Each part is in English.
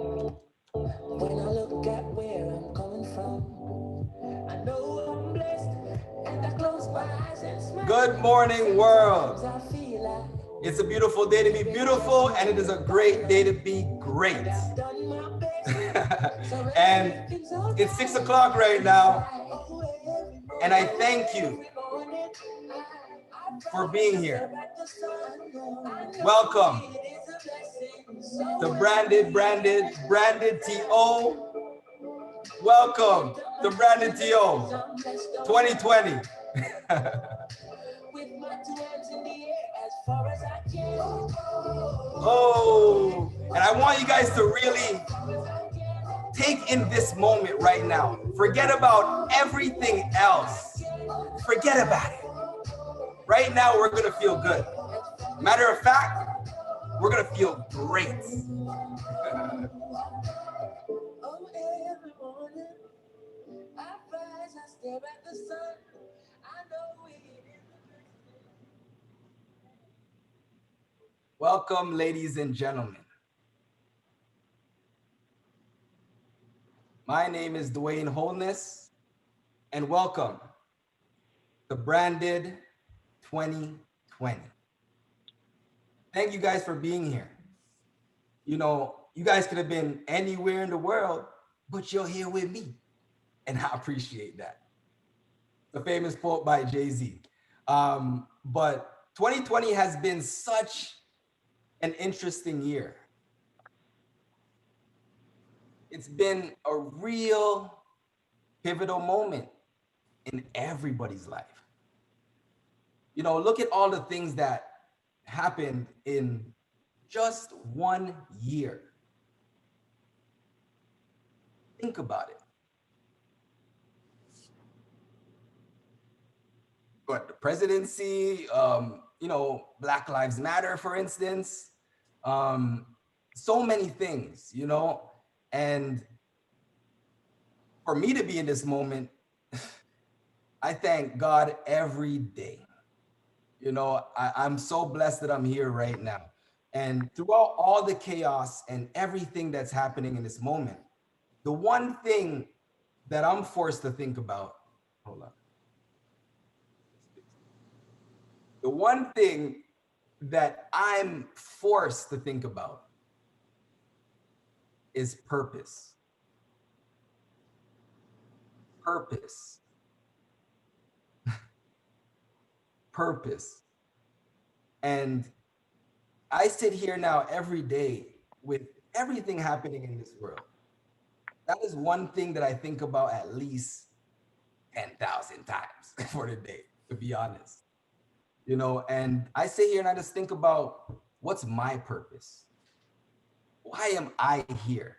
When I look at where I'm coming from, I know I'm blessed, and I close my eyes and smile. Good morning, world. I feel like it's a beautiful day to be beautiful, and it is a great day to be great. And it's 6 o'clock right now, and I thank you for being here. Welcome to BrandedTO. Welcome to BrandedTO 2020. Oh, and I want you guys to really take in this moment right now. Forget about everything else. Forget about it. Right now, we're gonna feel good. Matter of fact, we're gonna feel great. Welcome, ladies and gentlemen. My name is Dwayne Holness, and welcome to Branded 2020. Thank you guys for being here. You know, you guys could have been anywhere in the world, but you're here with me, and I appreciate that. The famous quote by Jay-Z. But 2020 has been such an interesting year. It's been a real pivotal moment in everybody's life. You know, look at all the things that happened in just 1 year. Think about it. But the presidency, you know, Black Lives Matter, for instance, so many things, you know, and for me to be in this moment, I thank God every day. You know, I'm so blessed that I'm here right now. And throughout all the chaos and everything that's happening in this moment, the one thing that I'm forced to think about, hold on. The one thing that I'm forced to think about is purpose. Purpose. Purpose. And I sit here now every day with everything happening in this world. That is one thing that I think about at least 10,000 times for the day, to be honest. You know, and I sit here and I just think about what's my purpose? Why am I here?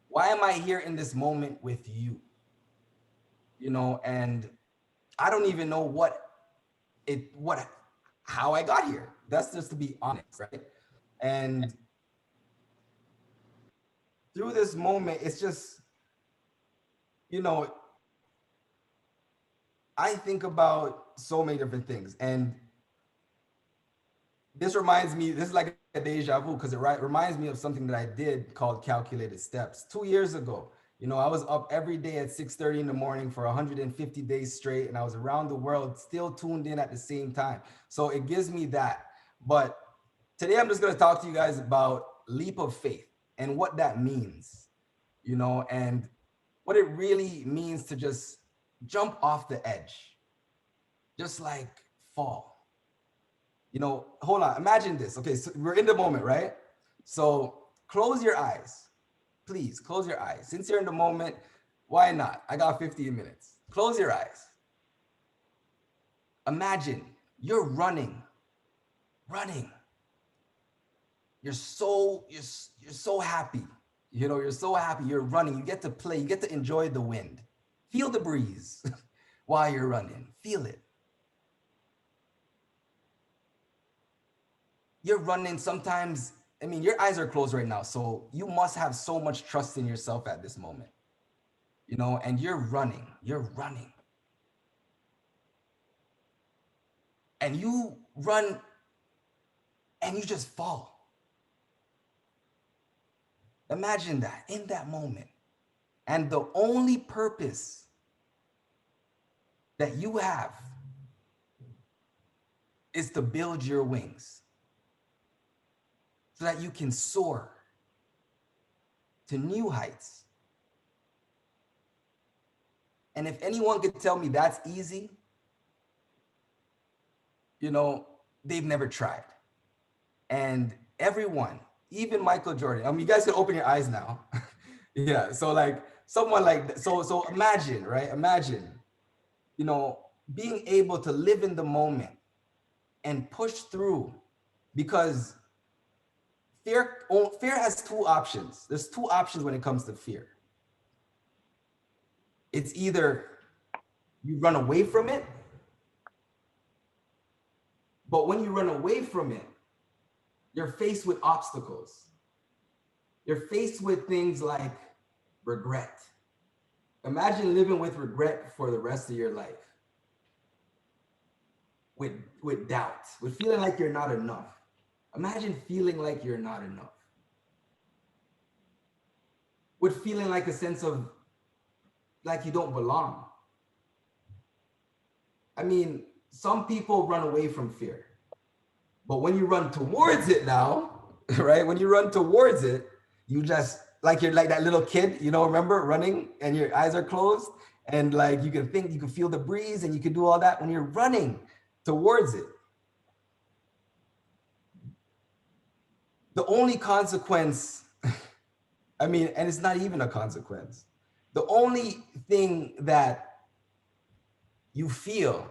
Why am I here in this moment with you? You know, and I don't even know how I got here. That's just to be honest, right? And through this moment, it's just, you know, I think about so many different things. And this reminds me, this is like a deja vu because it reminds me of something that I did called Calculated Steps 2 years ago. You know, I was up every day at 6:30 in the morning for 150 days straight, and I was around the world still tuned in at the same time. So it gives me that. But today I'm just going to talk to you guys about leap of faith and what that means, you know, and what it really means to just jump off the edge, just like fall. You know, hold on, imagine this. Okay, so we're in the moment, right? So close your eyes. Please close your eyes. Since you're in the moment, why not? I got 15 minutes. Close your eyes. Imagine you're running. You're so happy. You know, you're so happy. You're running. You get to play. You get to enjoy the wind. Feel the breeze while you're running. Feel it. You're running sometimes. I mean, your eyes are closed right now, so you must have so much trust in yourself at this moment, you know, and you're running, and you run and you just fall. Imagine that in that moment. And the only purpose that you have is to build your wings so that you can soar to new heights. And if anyone could tell me that's easy, you know, they've never tried. And everyone, even Michael Jordan, I mean, you guys can open your eyes now. Yeah, so like someone like, so imagine, right? Imagine, you know, being able to live in the moment and push through, because fear has two options. There's two options when it comes to fear. It's either you run away from it, but when you run away from it, you're faced with obstacles. You're faced with things like regret. Imagine living with regret for the rest of your life, with doubt, with feeling like you're not enough. Imagine feeling like you're not enough, with feeling like a sense of like you don't belong. I mean, some people run away from fear, but when you run towards it now, right? When you run towards it, you just like you're like that little kid, you know, remember running and your eyes are closed and like you can think, you can feel the breeze and you can do all that when you're running towards it. The only consequence, I mean, and it's not even a consequence. The only thing that you feel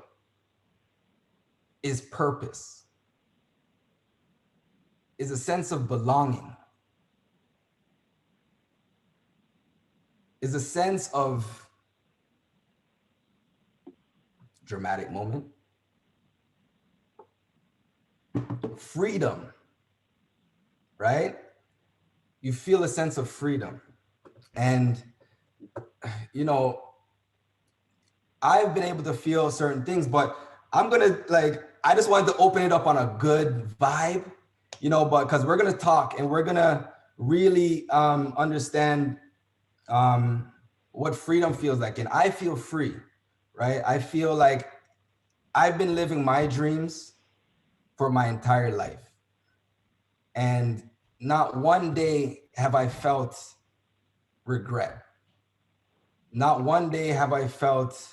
is purpose, is a sense of belonging, is a sense of dramatic moment, freedom, right? You feel a sense of freedom. And, you know, I've been able to feel certain things, but I'm gonna like, I just wanted to open it up on a good vibe, you know, but because we're gonna talk and we're gonna really understand what freedom feels like. And I feel free, right? I feel like I've been living my dreams for my entire life. And not one day have I felt regret. Not one day have I felt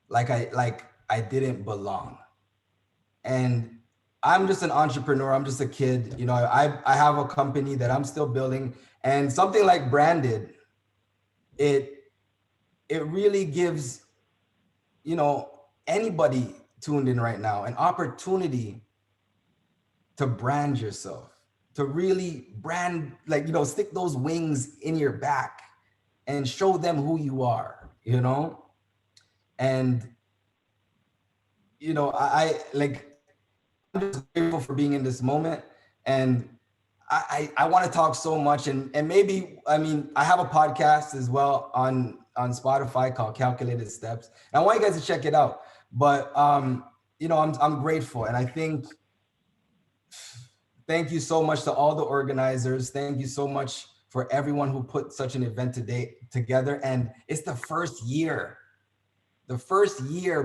like I didn't belong. And I'm just an entrepreneur. I'm just a kid. You know, I have a company that I'm still building, and something like Branded, it really gives, you know, anybody tuned in right now an opportunity to brand yourself, to really brand, like, you know, stick those wings in your back and show them who you are, you know? And, you know, I like, I'm just grateful for being in this moment. And I want to talk so much. And maybe, I mean, I have a podcast as well on Spotify called Calculated Steps. And I want you guys to check it out. But, you know, I'm grateful. And I think, thank you so much to all the organizers. Thank you so much for everyone who put such an event together. And it's the first year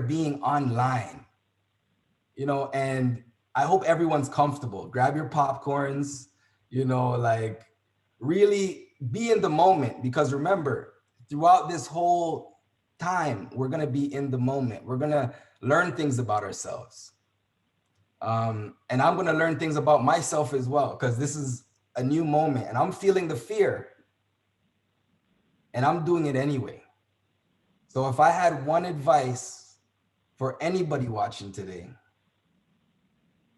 being online, you know, and I hope everyone's comfortable. Grab your popcorns, you know, like really be in the moment, because remember, throughout this whole time, we're going to be in the moment. We're going to learn things about ourselves. And I'm going to learn things about myself as well, because this is a new moment and I'm feeling the fear and I'm doing it anyway. So if I had one advice for anybody watching today,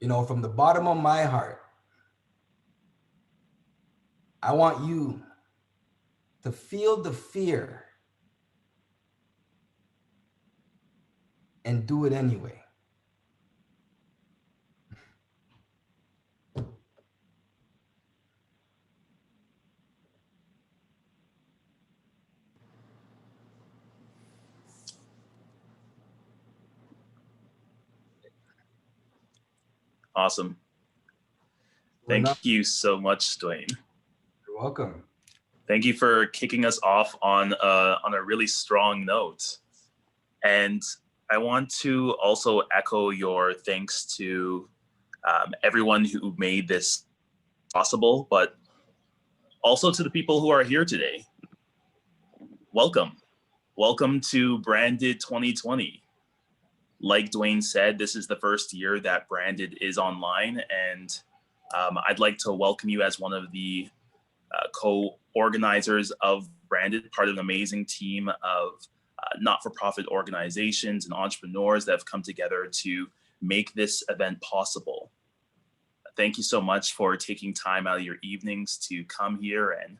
you know, from the bottom of my heart, I want you to feel the fear and do it anyway. Awesome. We're not. Thank you so much, Dwayne. You're welcome. Thank you for kicking us off on a really strong note. And I want to also echo your thanks to everyone who made this possible, but also to the people who are here today. Welcome. Welcome to Branded 2020. Like Dwayne said, this is the first year that Branded is online, and I'd like to welcome you as one of the co-organizers of Branded, part of an amazing team of not-for-profit organizations and entrepreneurs that have come together to make this event possible. Thank you so much for taking time out of your evenings to come here and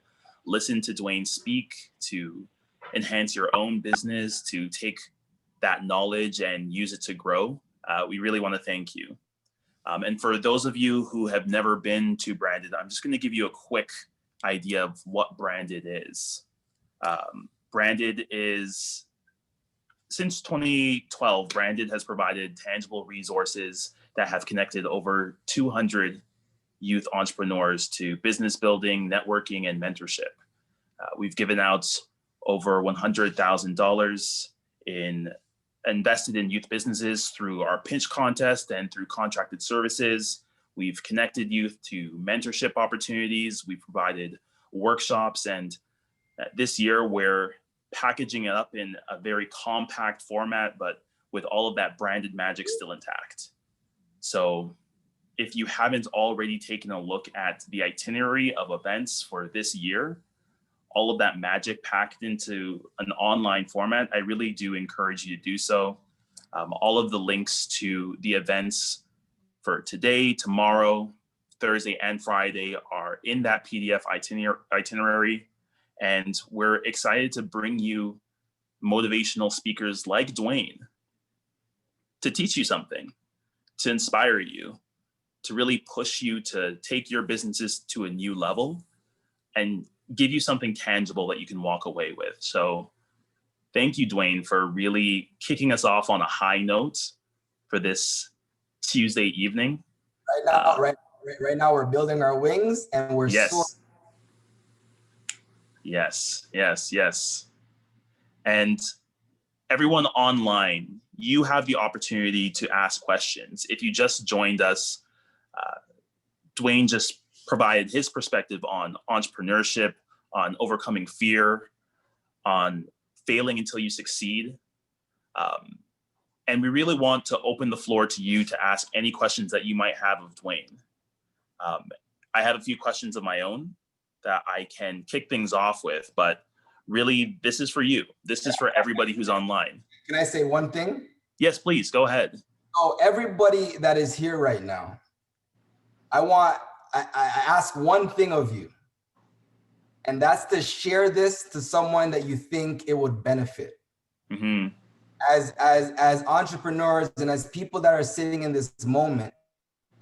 listen to Dwayne speak, to enhance your own business, to take that knowledge and use it to grow. We really want to thank you. And for those of you who have never been to Branded, I'm just going to give you a quick idea of what Branded is. Branded is, since 2012, Branded has provided tangible resources that have connected over 200 youth entrepreneurs to business building, networking, and mentorship. We've given out over $100,000 invested in youth businesses through our pitch contest and through contracted services. We've connected youth to mentorship opportunities. We've provided workshops, and this year we're packaging it up in a very compact format, but with all of that branded magic still intact. So if you haven't already taken a look at the itinerary of events for this year, all of that magic packed into an online format, I really do encourage you to do so. All of the links to the events for today, tomorrow, Thursday, and Friday are in that PDF itinerary. And we're excited to bring you motivational speakers like Dwayne to teach you something, to inspire you, to really push you to take your businesses to a new level and give you something tangible that you can walk away with. So thank you, Dwayne, for really kicking us off on a high note for this Tuesday evening. Right now we're building our wings and we're soaring. Yes. And everyone online, you have the opportunity to ask questions. If you just joined us, Dwayne just provided his perspective on entrepreneurship, on overcoming fear, on failing until you succeed. And we really want to open the floor to you to ask any questions that you might have of Dwayne. I have a few questions of my own that I can kick things off with, but really this is for you. This is for everybody who's online. Can I say one thing? Yes, please, go ahead. So everybody that is here right now, I ask one thing of you, and that's to share this to someone that you think it would benefit. Mm-hmm. As entrepreneurs and as people that are sitting in this moment,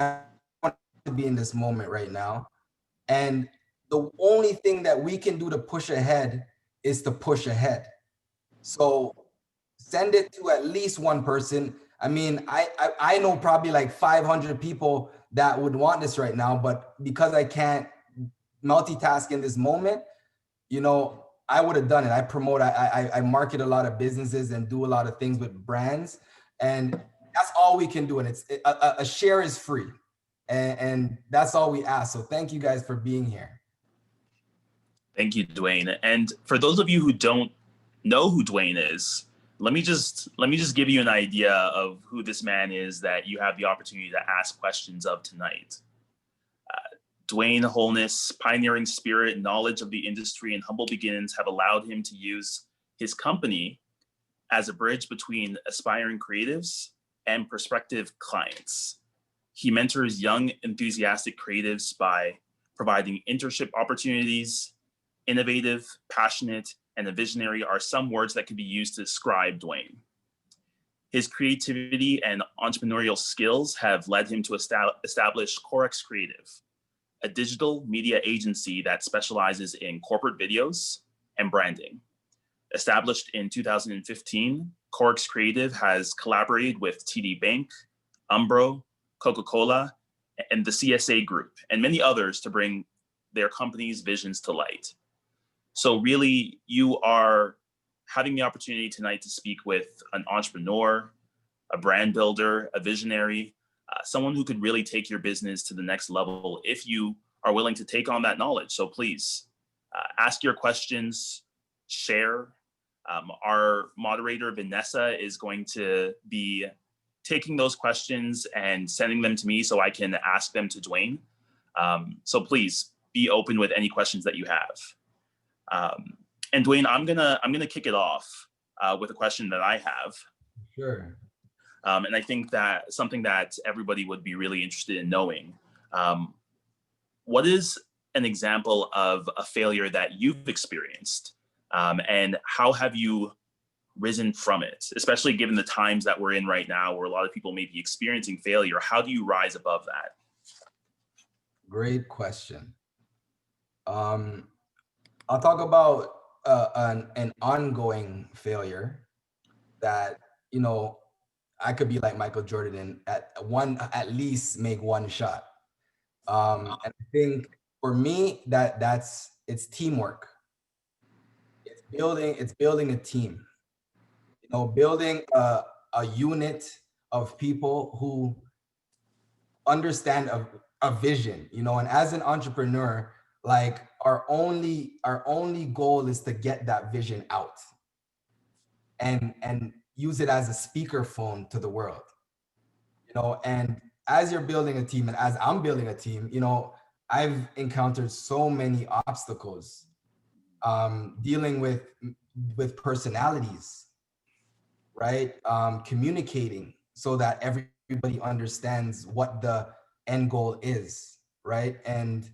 I want to be in this moment right now. And the only thing that we can do to push ahead is to push ahead. So send it to at least one person. I mean, I know probably like 500 people that would want this right now, but because I can't multitask in this moment, you know, I would have done it. I promote, I market a lot of businesses and do a lot of things with brands, and that's all we can do. And a share is free, and that's all we ask. So thank you guys for being here. Thank you, Dwayne. And for those of you who don't know who Dwayne is, let me just give you an idea of who this man is that you have the opportunity to ask questions of tonight. Dwayne Holness' pioneering spirit, knowledge of the industry, and humble beginnings have allowed him to use his company as a bridge between aspiring creatives and prospective clients. He mentors young, enthusiastic creatives by providing internship opportunities. Innovative, passionate, and a visionary are some words that could be used to describe Dwayne. His creativity and entrepreneurial skills have led him to establish Corex Creative, a digital media agency that specializes in corporate videos and branding. Established in 2015, Corex Creative has collaborated with TD Bank, Umbro, Coca-Cola, and the CSA group, and many others to bring their company's visions to light. So really, you are having the opportunity tonight to speak with an entrepreneur, a brand builder, a visionary, someone who could really take your business to the next level if you are willing to take on that knowledge. So please ask your questions, share. Our moderator, Vanessa, is going to be taking those questions and sending them to me so I can ask them to Dwayne. So please be open with any questions that you have. And Dwayne, I'm gonna kick it off with a question that I have. Sure. And I think that something that everybody would be really interested in knowing. What is an example of a failure that you've experienced, and how have you risen from it, especially given the times that we're in right now where a lot of people may be experiencing failure? How do you rise above that? Great question. I'll talk about an ongoing failure that, you know, I could be like Michael Jordan and at least make one shot. And I think for me, it's teamwork. It's building a team, you know, building a unit of people who understand a vision, you know. And as an entrepreneur, like our only goal is to get that vision out and use it as a speakerphone to the world, you know. And as you're building a team and as I'm building a team, you know, I've encountered so many obstacles, dealing with personalities, right? Communicating so that everybody understands what the end goal is, right? And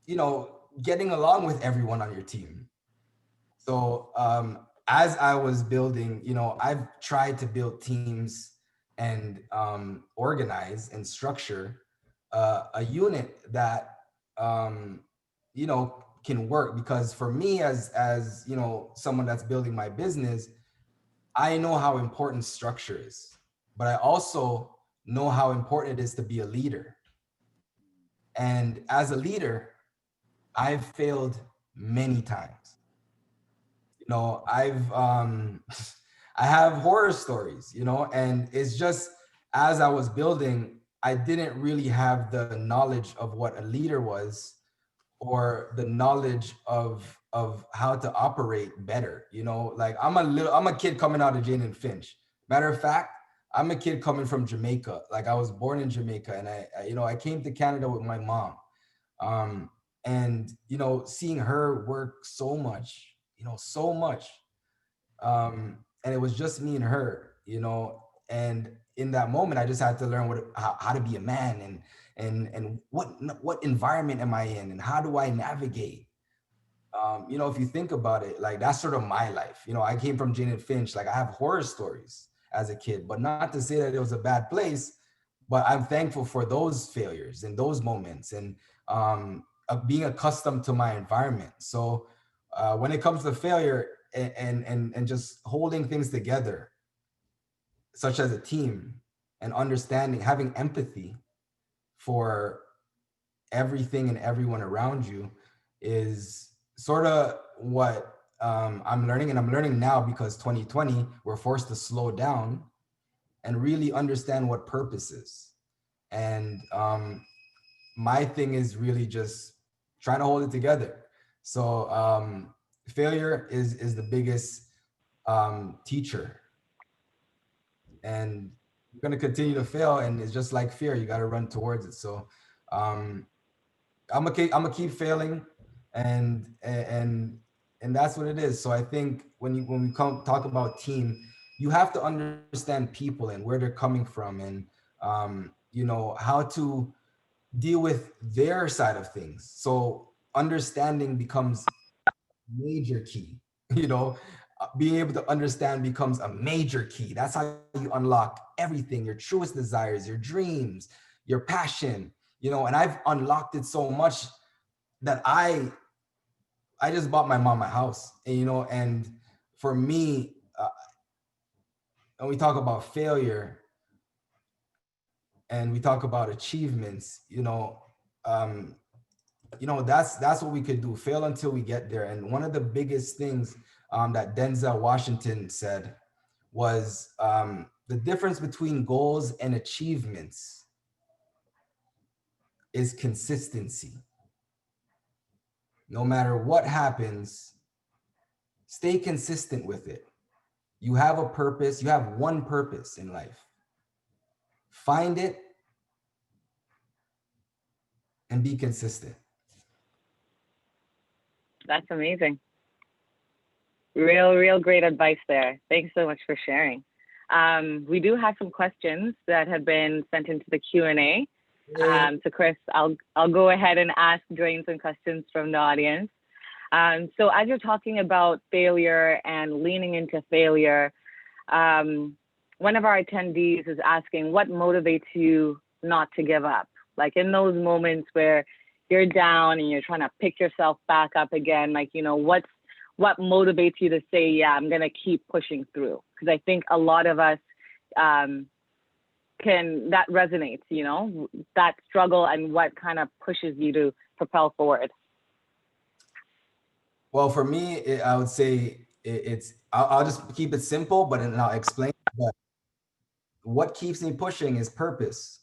you know, getting along with everyone on your team. So as I was building, you know, I've tried to build teams and organize and structure a unit that you know, can work. Because for me, as you know, someone that's building my business, I know how important structure is, but I also know how important it is to be a leader. And as a leader, I've failed many times. You know, I have horror stories, you know, and it's just as I was building, I didn't really have the knowledge of what a leader was, or the knowledge of how to operate better. You know, like I'm a kid coming out of Jane and Finch. Matter of fact, I'm a kid coming from Jamaica. Like I was born in Jamaica, and you know, I came to Canada with my mom. And you know, seeing her work so much, you know, so much, and it was just me and her, you know. And in that moment, I just had to learn how to be a man, and what environment am I in, and how do I navigate. You know, if you think about it, like that's sort of my life. You know, I came from Jane and Finch. Like I have horror stories as a kid, but not to say that it was a bad place, but I'm thankful for those failures and those moments, and being accustomed to my environment. So when it comes to failure and just holding things together, such as a team, and understanding, having empathy for everything and everyone around you, is sort of what I'm learning. And I'm learning now because 2020, we're forced to slow down and really understand what purpose is. And my thing is really just trying to hold it together. So failure is the biggest teacher, and you're going to continue to fail, and it's just like fear, you got to run towards it. So I'm gonna keep failing, and that's what it is. So I think when we come talk about team, you have to understand people and where they're coming from, and you know, how to deal with their side of things. So understanding becomes major key. You know, being able to understand becomes a major key. That's how you unlock everything, your truest desires, your dreams, your passion. You know, and I've unlocked it so much that I just bought my mom a house, and, you know. And for me, when we talk about failure, and we talk about achievements, that's what we could do. Fail until we get there. And one of the biggest things that Denzel Washington said was the difference between goals and achievements is consistency. No matter what happens, stay consistent with it. You have a purpose. You have one purpose in life. Find it and be consistent. That's amazing. Real great advice there. Thanks so much for sharing. We do have some questions that have been sent into the Q&A. So Chris, I'll go ahead and ask Dwayne some questions from the audience. So as you're talking about failure and leaning into failure, one of our attendees is asking, what motivates you not to give up? Like in those moments where you're down and you're trying to pick yourself back up again, like, what motivates you to say, yeah, I'm going to keep pushing through? Because I think a lot of us that resonates, that struggle and what kind of pushes you to propel forward. Well, for me, I would say I'll just keep it simple, but then I'll explain. But what keeps me pushing is purpose,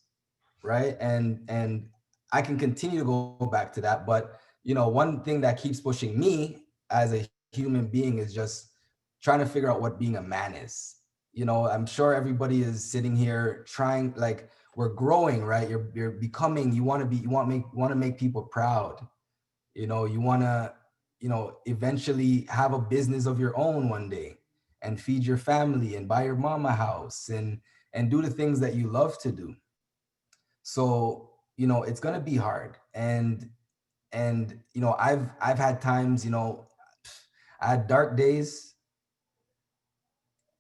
right? And I can continue to go back to that. But, one thing that keeps pushing me as a human being is just trying to figure out what being a man is. I'm sure everybody is sitting here trying, like, we're growing, right? You're becoming, you want to make people proud. You want to, eventually have a business of your own one day and feed your family and buy your mama a house and do the things that you love to do. So, it's going to be hard. And I've had times, I had dark days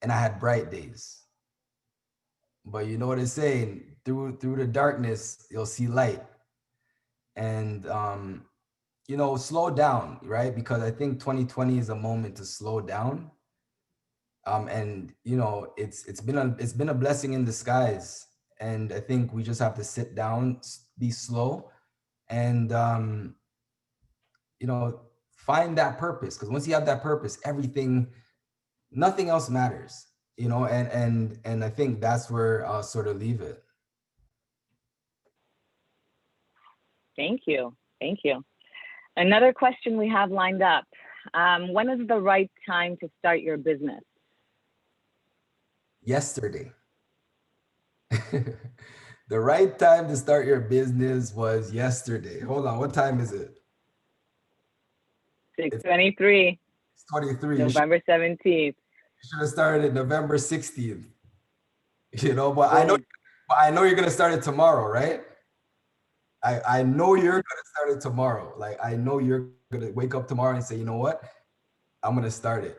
and I had bright days. But you know what it's saying, through the darkness, you'll see light. And, slow down, right? Because I think 2020 is a moment to slow down. And, it's been a blessing in disguise. And I think we just have to sit down, be slow, and, find that purpose. Because once you have that purpose, nothing else matters, and I think that's where I'll sort of leave it. Thank you. Another question we have lined up. When is the right time to start your business? Yesterday. The right time to start your business was yesterday. Hold on, what time is it? 6:23. It's 23. November 17th. You should have started November 16th. But I know you're gonna start it tomorrow, right? I know you're gonna start it tomorrow. Like, I know you're gonna wake up tomorrow and say, you know what? I'm gonna start it.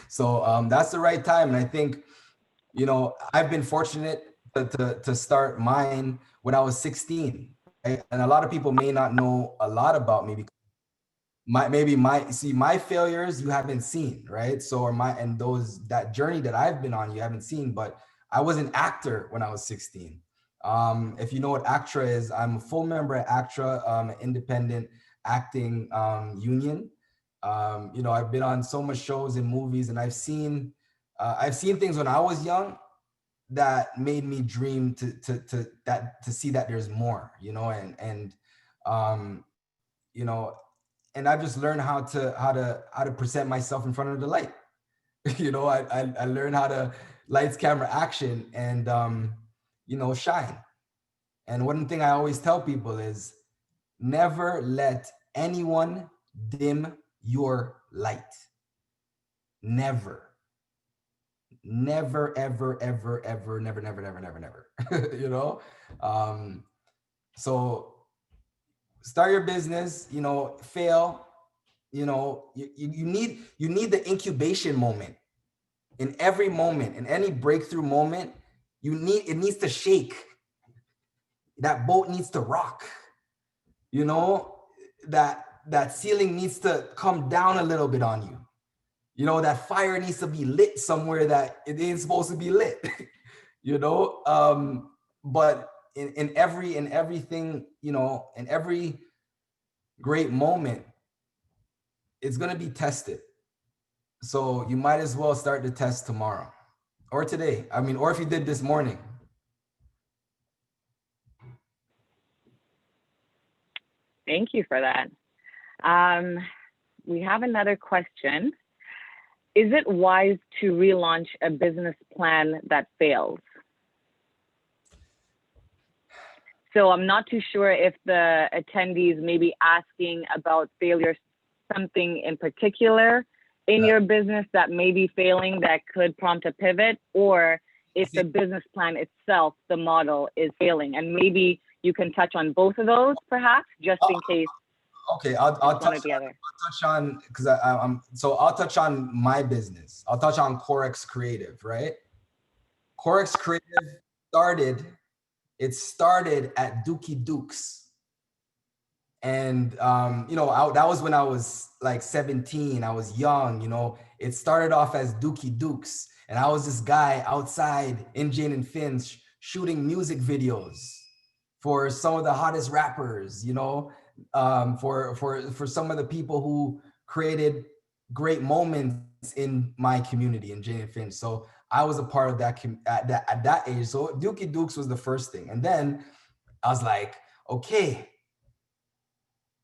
So that's the right time. And I think, I've been fortunate to start mine when I was 16. Right? And a lot of people may not know a lot about me because my failures you haven't seen, right? So that journey that I've been on, you haven't seen, but I was an actor when I was 16. If you know what ACTRA is, I'm a full member at ACTRA, an independent acting union. I've been on so much shows and movies, and I've seen things when I was young that made me dream to see that there's more, and I've just learned how to present myself in front of the light. I learned how to lights, camera, action, and shine. And one thing I always tell people is never let anyone dim your light. Never, ever, ever, never. So start your business, fail, you need the incubation moment. In every moment, in any breakthrough moment, it needs to shake. That boat needs to rock. That ceiling needs to come down a little bit on you. That fire needs to be lit somewhere that it ain't supposed to be lit. But in everything, you know, in every great moment, it's going to be tested. So you might as well start the test tomorrow or today. I mean, or if you did this morning. Thank you for that. We have another question. Is it wise to relaunch a business plan that fails? So I'm not too sure if the attendees may be asking about failure, something in particular in your business that may be failing that could prompt a pivot, or if the business plan itself, the model, is failing. And maybe you can touch on both of those, perhaps, just in case. Okay, I'll touch on because I'll touch on my business. I'll touch on Corex Creative, right? Corex Creative started at Dukez. And you know, that was when I was like 17. I was young, you know. It started off as Dukez, and I was this guy outside in Jane and Finch shooting music videos for some of the hottest rappers, you know, for some of the people who created great moments in my community in Jane and Finch. So I was a part of that at that age. So Dukez was the first thing, and then I was like, okay,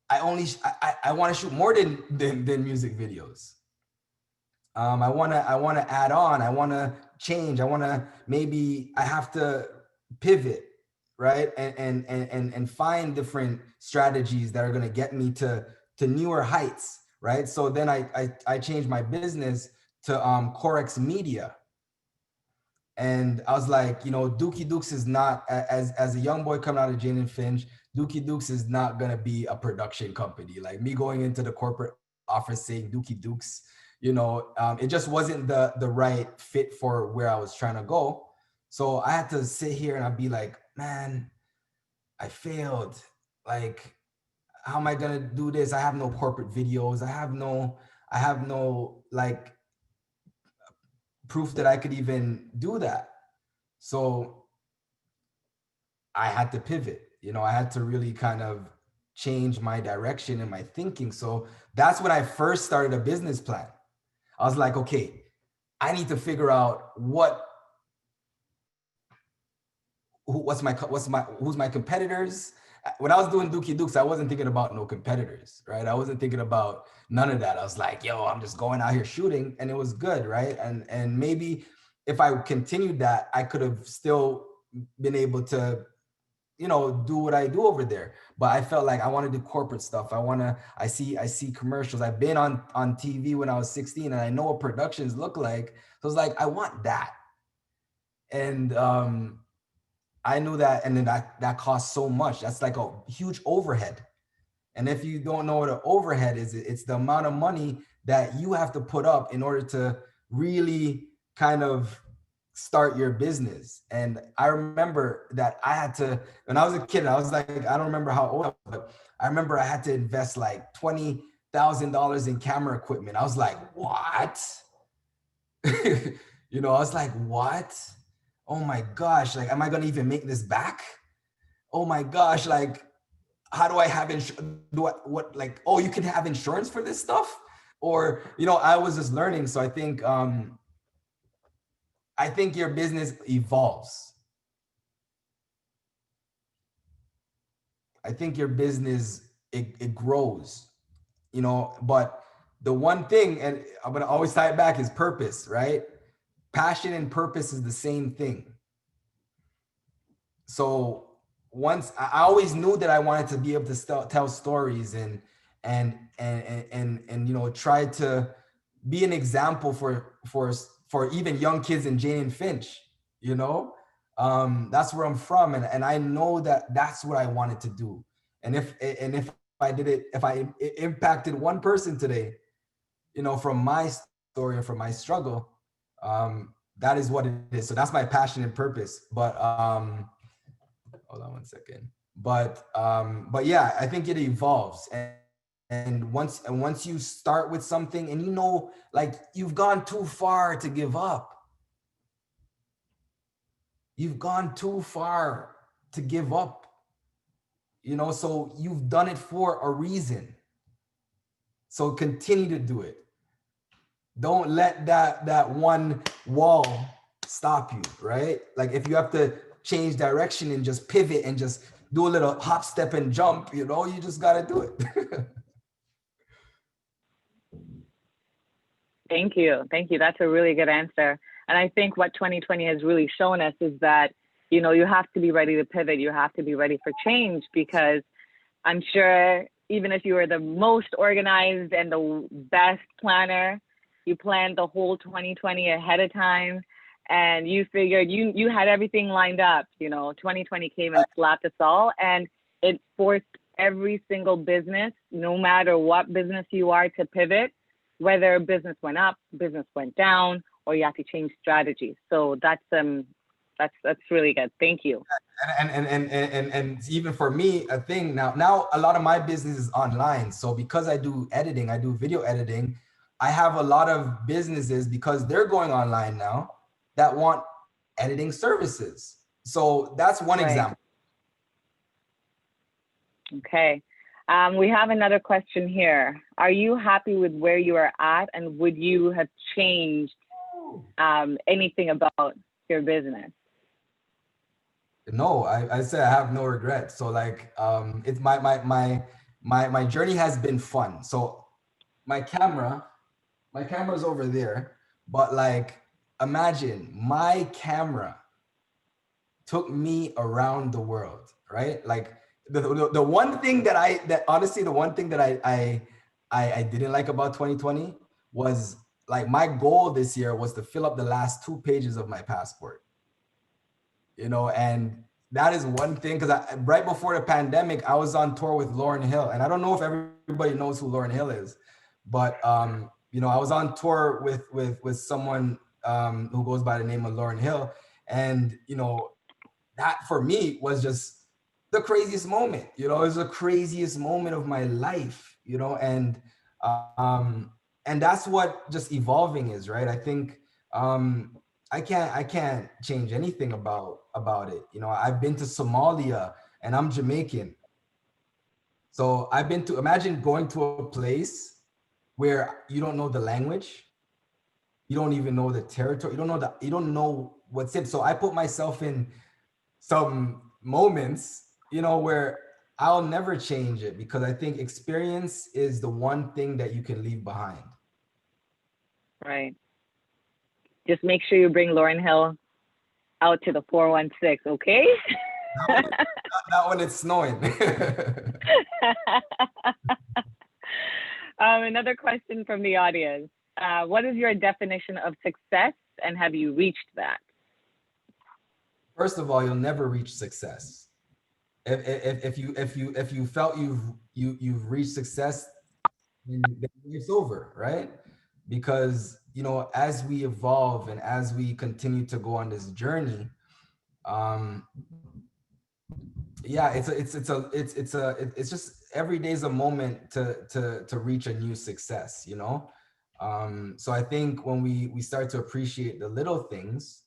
I want to shoot more than music videos. I want to add on. I want to change. I have to pivot, right? And find different strategies that are going to get me to newer heights, right? So then I changed my business to Corex Media. And I was like, you know, Dukez is not, as a young boy coming out of Jane and Finch, Dukez is not gonna be a production company. Like me going into the corporate office saying Dukez, you know, it just wasn't the right fit for where I was trying to go. So I had to sit here and I'd be like, man, I failed. Like, how am I gonna do this? I have no corporate videos. I have no like proof that I could even do that. So I had to pivot, you know, I had to really kind of change my direction and my thinking. So that's when I first started a business plan. I was like, okay, I need to figure out who's my competitors. When I was doing Dukez, I wasn't thinking about no competitors, right? I wasn't thinking about none of that. I was like, yo, I'm just going out here shooting, and it was good, right? And maybe if I continued that, I could have still been able to, you know, do what I do over there. But I felt like I want to do corporate stuff. I see commercials. I've been on TV when I was 16, and I know what productions look like. So it's like, I want that. And I knew that, and then that costs so much. That's like a huge overhead. And if you don't know what an overhead is, it's the amount of money that you have to put up in order to really kind of start your business. And I remember that I had to, when I was a kid, I was like, I don't remember how old I was, but I remember I had to invest like $20,000 in camera equipment. I was like, what? You know, I was like, what? Oh my gosh, like, am I gonna even make this back? Oh my gosh, like, how do I have insurance? Oh, you can have insurance for this stuff? Or, you know, I was just learning. So I think your business evolves. I think your business, it grows, you know, but the one thing, and I'm gonna always tie it back, is purpose, right? Passion and purpose is the same thing. So once I always knew that I wanted to be able to tell stories and you know, try to be an example for even young kids in Jane and Finch, you know. That's where I'm from, and I know that that's what I wanted to do. And if I did it, if I impacted one person today, you know, from my story or from my struggle, that is what it is. So that's my passion and purpose. But hold on one second. But yeah, I think it evolves. And once you start with something and you know, like, you've gone too far to give up. You've gone too far to give up. You know, so you've done it for a reason. So continue to do it. Don't let that one wall stop you, right? Like if you have to change direction and just pivot and just do a little hop, step, and jump, you know, you just gotta do it. Thank you. Thank you. That's a really good answer. And I think what 2020 has really shown us is that, you know, you have to be ready to pivot. You have to be ready for change, because I'm sure even if you were the most organized and the best planner, you planned the whole 2020 ahead of time and you figured you had everything lined up. You know, 2020 came and slapped us all, and it forced every single business, no matter what business you are, to pivot, whether business went up, business went down, or you have to change strategies. So that's really good. Thank you. And even for me, a thing now a lot of my business is online. So because I do editing, I do video editing, I have a lot of businesses, because they're going online now, that want editing services. So that's one example. Okay. We have another question here. Are you happy with where you are at, and would you have changed anything about your business? No, I said I have no regrets. So like, it's my journey has been fun. So my camera's over there, but like, imagine my camera took me around the world, right? Like the one thing that honestly, the one thing that I didn't like about 2020 was, like, my goal this year was to fill up the last 2 pages of my passport. You know, and that is one thing, because right before the pandemic, I was on tour with Lauryn Hill, and I don't know if everybody knows who Lauryn Hill is, but you know, I was on tour with someone who goes by the name of Lauryn Hill, and you know, that for me was just the craziest moment. You know, it was the craziest moment of my life. You know, and that's what just evolving is, right? I think I can't change anything about it. You know, I've been to Somalia, and I'm Jamaican. So I've been to, imagine going to a place where you don't know the language, you don't even know the territory, you don't know what's it. So I put myself in some moments, you know, where I'll never change it, because I think experience is the one thing that you can leave behind. Right. Just make sure you bring Lauryn Hill out to the 416, okay? Not when it's snowing. Another question from the audience. What is your definition of success, and have you reached that? First of all, you'll never reach success. If you felt you've reached success, then it's over, right? Because, you know, as we evolve and as we continue to go on this journey, yeah, it's just every day is a moment to reach a new success, you know. So I think when we start to appreciate the little things,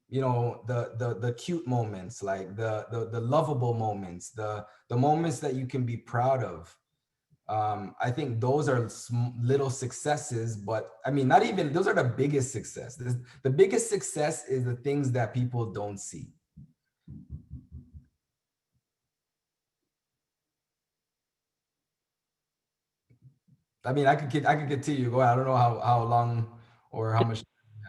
you know, the cute moments, like the lovable moments, the moments that you can be proud of. I think those are little successes, but I mean, not even, those are the biggest success. The biggest success is the things that people don't see. I mean, I could continue. Go ahead. I don't know how long or how much time you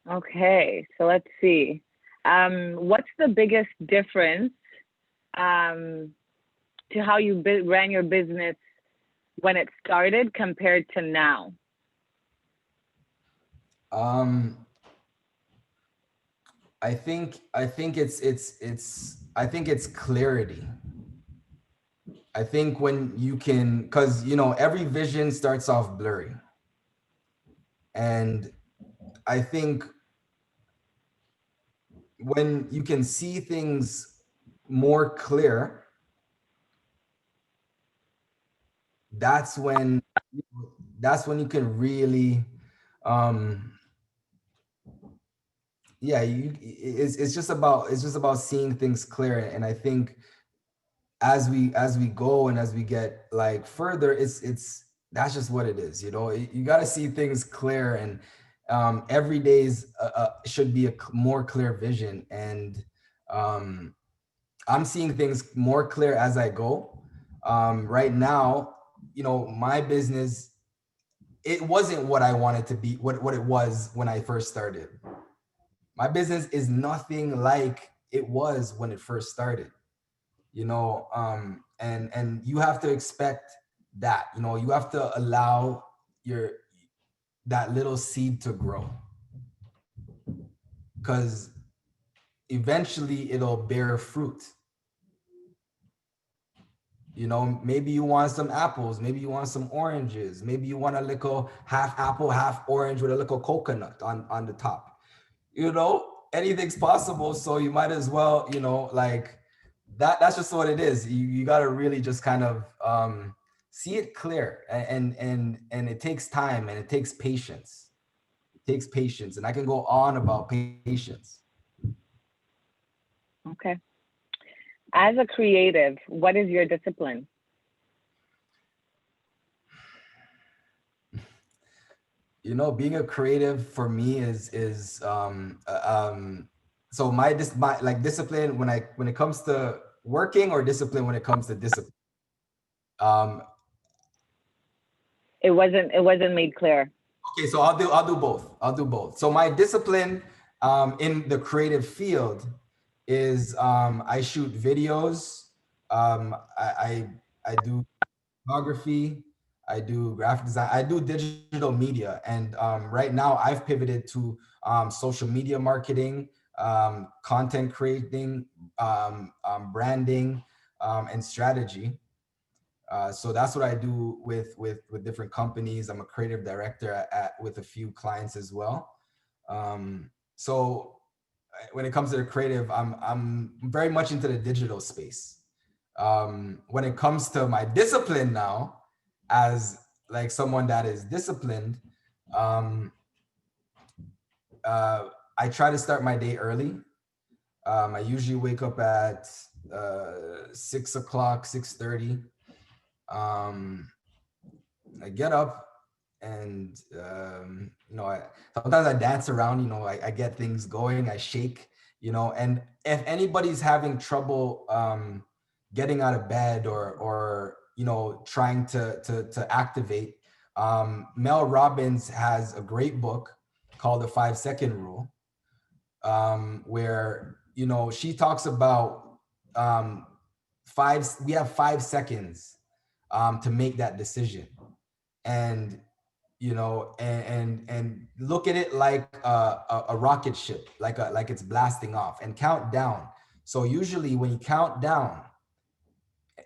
have. Okay, so let's see. What's the biggest difference to how you ran your business when it started compared to now? I think it's clarity. I think when you can, because you know, every vision starts off blurry, and I think when you can see things more clear, that's when you can really yeah, it's just about seeing things clear. And I think as we go and as we get like further, it's that's just what it is. You know, you got to see things clear, and every day's should be a more clear vision. And um, I'm seeing things more clear as I go. Right now, you know, my business, it wasn't what I wanted to be, what it was when I first started. My business is nothing like it was when it first started, you know. And you have to expect that, you know, you have to allow your that little seed to grow, because eventually it'll bear fruit. You know, maybe you want some apples, maybe you want some oranges, maybe you want a little half apple, half orange with a little coconut on the top. You know, anything's possible. So you might as well, you know, like that's just what it is. You got to really just kind of see it clear, and it takes time, and it takes patience. It takes patience, and I can go on about patience. Okay. As a creative, what is your discipline? You know, being a creative for me is so my like discipline when it comes to working, or discipline when it comes to discipline. Um, It wasn't made clear. okay, so I'll do both. I'll do both. So my discipline in the creative field is I shoot videos. I do photography, I do graphic design, I do digital media. And right now I've pivoted to social media marketing, content creating, branding, and strategy. So that's what I do with different companies. I'm a creative director with a few clients as well. So when it comes to the creative, I'm very much into the digital space. When it comes to my discipline now, as like someone that is disciplined, um, I try to start my day early. I usually wake up at 6 o'clock, 6:30. Um, I get up, and you know, sometimes I dance around. You know, I get things going. I shake. You know, and if anybody's having trouble getting out of bed, or you know, trying to activate, Mel Robbins has a great book called The 5 Second Rule, where you know she talks about we have 5 seconds to make that decision. And you know, and look at it like a rocket ship, like it's blasting off, and count down. So usually when you count down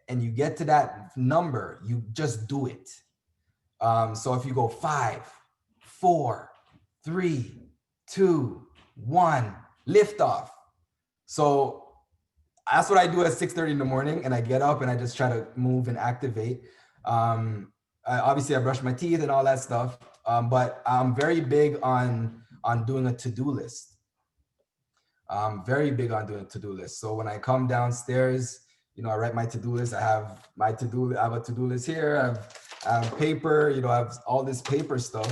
and you get to that number, you just do it. So if you go 5, 4, 3, 2, 1, lift off. So that's what I do at 6:30 in the morning, and I get up and I just try to move and activate. Obviously, I brush my teeth and all that stuff, but I'm very big on doing a to-do list. I'm very big on doing a to-do list. So when I come downstairs, you know, I write my to-do list. I have my to-do. I have a to-do list here. I have paper. You know, I have all this paper stuff,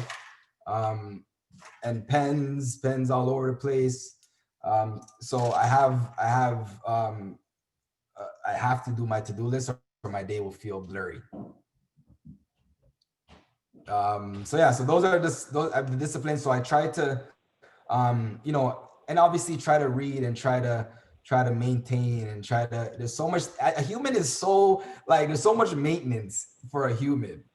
and pens all over the place. So I have to do my to-do list, or my day will feel blurry. So yeah, so those are just those are the disciplines. So I try to, you know, and obviously try to read, and try to maintain, and try to. There's so much. A human is so like there's so much maintenance for a human,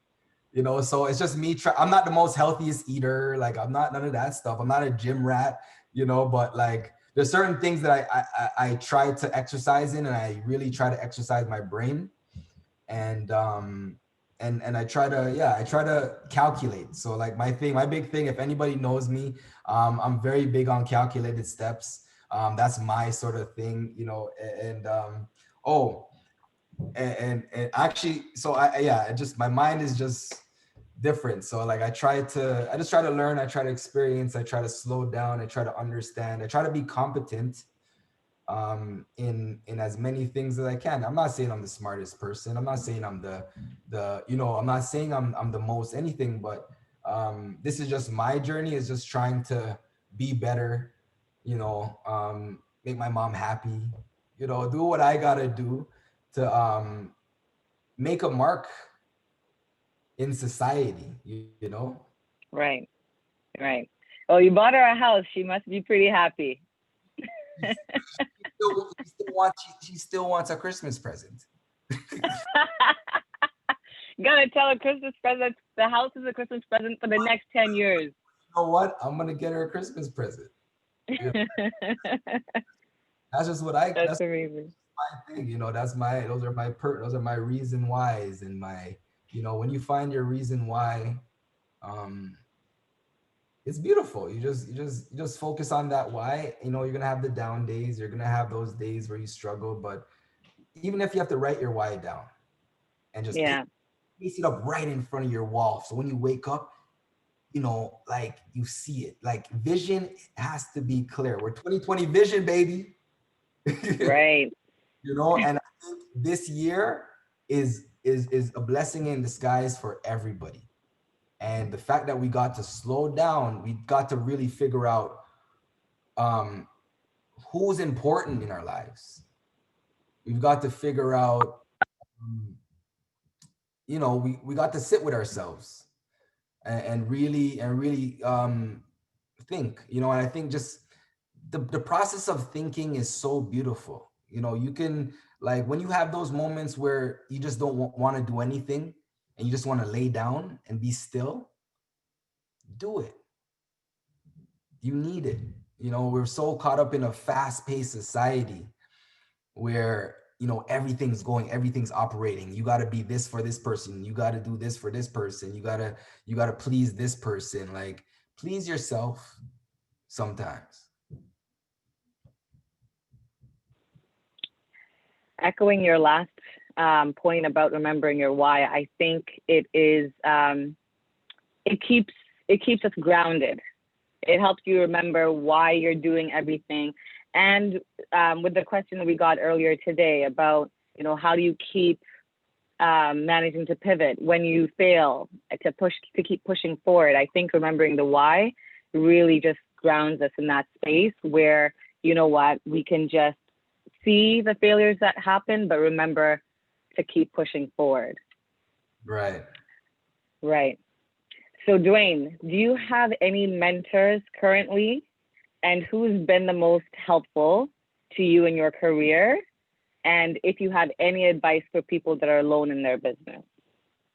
you know. So it's just me. I'm not the most healthiest eater. Like I'm not none of that stuff. I'm not a gym rat, you know. But like there's certain things that I try to exercise in, and I really try to exercise my brain. And I try to, yeah, I try to calculate. So like my big thing, if anybody knows me, I'm very big on calculated steps. That's my sort of thing, you know. Oh, and actually, so yeah, it just my mind is just different. So like I just try to learn, I try to experience, I try to slow down, I try to understand, I try to be competent in as many things as I can. I'm not saying I'm the smartest person. I'm not saying I'm I'm not saying I'm the most anything, but this is just my journey, is just trying to be better, make my mom happy, do what I gotta do to make a mark in society, you know? Right. Right. Oh, you bought her a house. She must be pretty happy. She still wants a Christmas present. Gotta tell her Christmas present. The house is a Christmas present for the next 10 years. You know what? I'm gonna get her a Christmas present. You know, that's just what That's amazing. my thing. Those are my reason whys, and my, when you find your reason why, um, it's beautiful. You just focus on that why. You're gonna have the down days. You're gonna have those days where you struggle, but even if you have to write your why down and just Yeah. paste it up right in front of your wall, so when you wake up, like you see it. Like vision has to be clear. We're 2020 vision, baby. Right. And I think this year is a blessing in disguise for everybody. And the fact that we got to slow down, we got to really figure out who's important in our lives. We've got to figure out, we got to sit with ourselves and really think, and I think just the process of thinking is so beautiful. You can, like, when you have those moments where you just don't want to do anything and you just want to lay down and be still, do it. You need it. We're so caught up in a fast-paced society where everything's operating. You got to be this for this person, you got to do this for this person, you got to please this person. Like, please yourself sometimes. Echoing your last point about remembering your why, I think it is it keeps us grounded. It helps you remember why you're doing everything. And with the question that we got earlier today about, how do you keep managing to pivot when you fail, to keep pushing forward? I think remembering the why really just grounds us in that space where, we can just see the failures that happen, but remember to keep pushing forward. Right. Right. So Dwayne, do you have any mentors currently, and who's been the most helpful to you in your career? And if you have any advice for people that are alone in their business?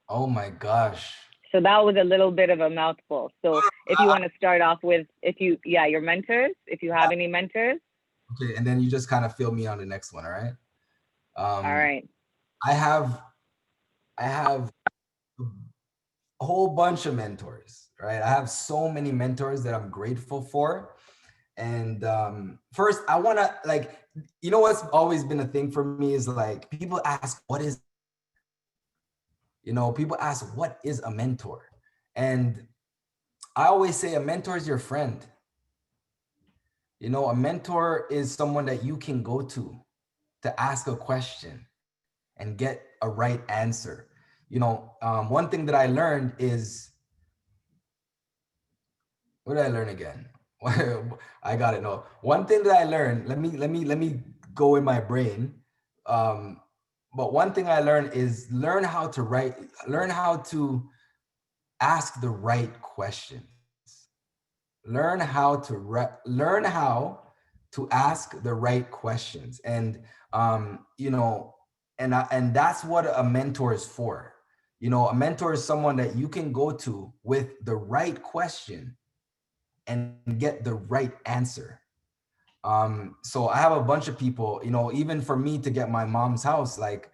Oh my gosh. So that was a little bit of a mouthful. So if you want to start off with, your mentors, if you have any mentors. Okay, and then you just kind of fill me on the next one, all right? All right. I have a whole bunch of mentors, right? I have so many mentors that I'm grateful for. And first, I want to, like, what's always been a thing for me is, like, people ask, people ask, what is a mentor? And I always say a mentor is your friend. A mentor is someone that you can go to ask a question and get a right answer. One thing that I learned is, what did I learn again? I got it. No, one thing that I learned, let me go in my brain. But one thing I learned is learn how to ask the right questions. Learn how to ask the right questions. And and that's what a mentor is for. A mentor is someone that you can go to with the right question and get the right answer. So I have a bunch of people, even for me to get my mom's house, like,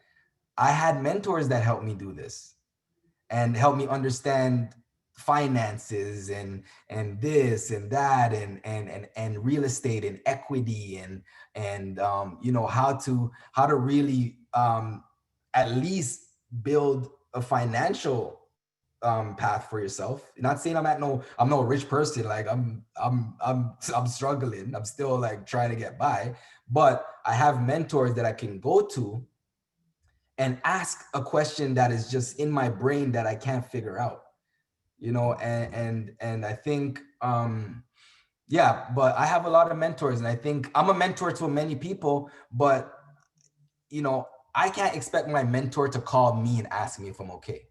I had mentors that helped me do this and helped me understand finances and this and that and real estate and equity and how to really at least build a financial path for yourself. Not saying I'm no rich person. Like I'm struggling. I'm still like trying to get by, but I have mentors that I can go to and ask a question that is just in my brain that I can't figure out, you know, and I think, yeah, but I have a lot of mentors, and I think I'm a mentor to many people, but you know, I can't expect my mentor to call me and ask me if I'm okay.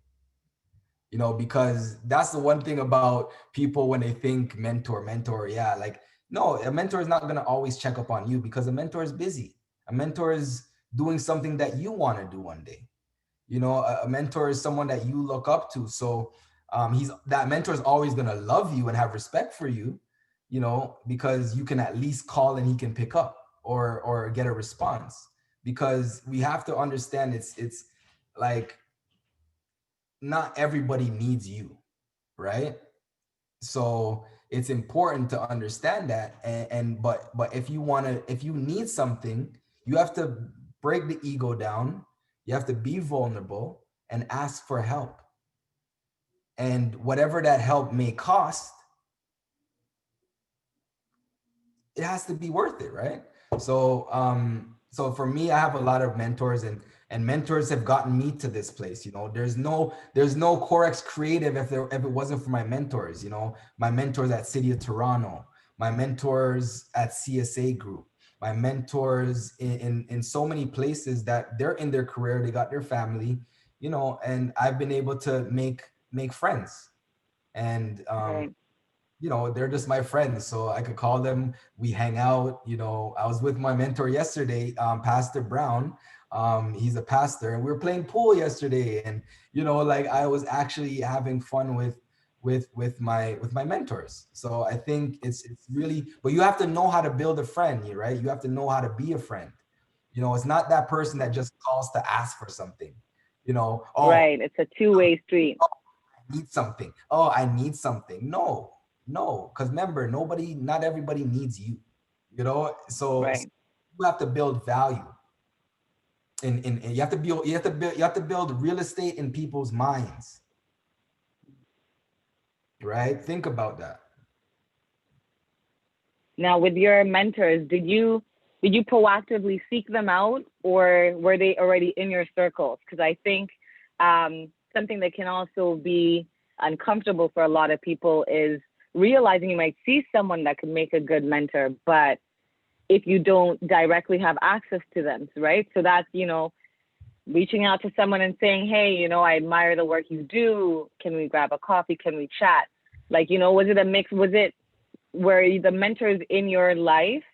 You know, because that's the one thing about people when they think mentor, yeah, like, no, a mentor is not going to always check up on you because a mentor is busy. A mentor is doing something that you want to do one day. You know, a mentor is someone that you look up to. So that mentor is always going to love you and have respect for you, you know, because you can at least call and he can pick up or get a response. Because we have to understand it's like not everybody needs you, right? So it's important to understand that. But if you need something, you have to break the ego down. You have to be vulnerable and ask for help. And whatever that help may cost, it has to be worth it, right? So for me, I have a lot of mentors, and mentors have gotten me to this place. You know, there's no Corex Creative if it wasn't for my mentors. You know, my mentors at City of Toronto, my mentors at CSA Group, my mentors in so many places that they're in their career, they got their family, you know, and I've been able to make friends. And Right. you know, they're just my friends, so I could call them. We hang out. You know, I was with my mentor yesterday, Pastor Brown. He's a pastor, and we were playing pool yesterday. And you know, like I was actually having fun with my mentors. So I think it's really, but you have to know how to build a friend, right? You have to know how to be a friend. You know, it's not that person that just calls to ask for something. You know, oh, Right. It's a two-way street. need something. Oh, I need something. No, because remember, not everybody needs you. You know, so Right. you have to build value, and you have to build real estate in people's minds, right? Think about that. Now, with your mentors, did you proactively seek them out, or were they already in your circles? Because I think something that can also be uncomfortable for a lot of people is realizing you might see someone that can make a good mentor, but if you don't directly have access to them, right? So that's, reaching out to someone and saying, hey, I admire the work you do. Can we grab a coffee? Can we chat? Like, was it a mix? Were the mentors in your life,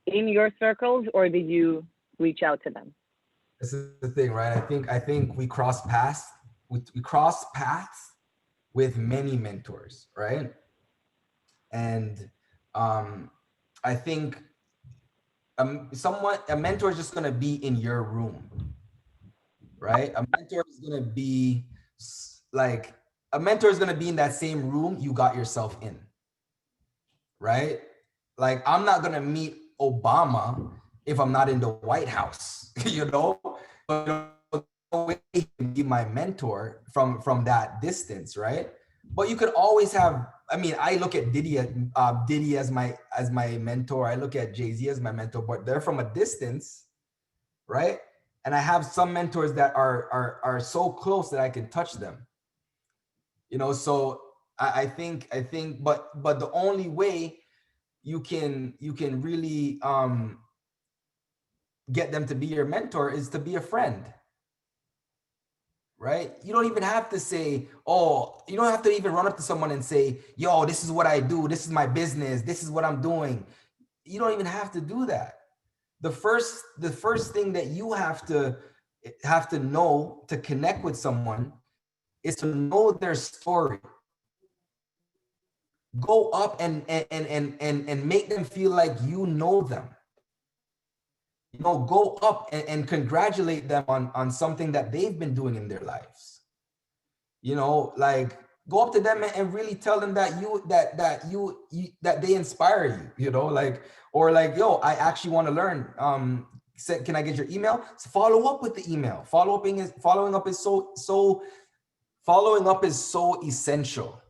in your circles, or did you reach out to them? This is the thing, right? I think we cross paths. We cross paths with many mentors, right? And I think a mentor is just gonna be in your room, right? A mentor is gonna be in that same room you got yourself in, right? Like I'm not gonna meet Obama if I'm not in the White House, you know? But no way he can be my mentor from that distance, right? But you could always have. I mean, I look at Diddy as my mentor. I look at Jay-Z as my mentor, but they're from a distance, right? And I have some mentors that are so close that I can touch them. So I think, but the only way you can really get them to be your mentor is to be a friend, right? You don't even have to say, you don't have to even run up to someone and say, yo, this is what I do, this is my business, this is what I'm doing. You don't even have to do that. The first thing that you have to know to connect with someone is to know their story. Go up and make them feel like you know them. Go up and congratulate them on something that they've been doing in their lives. Like go up to them and really tell them that that they inspire you, or like, yo, I actually want to learn. Can I get your email? So follow up with the email. Following up is so following up is so essential.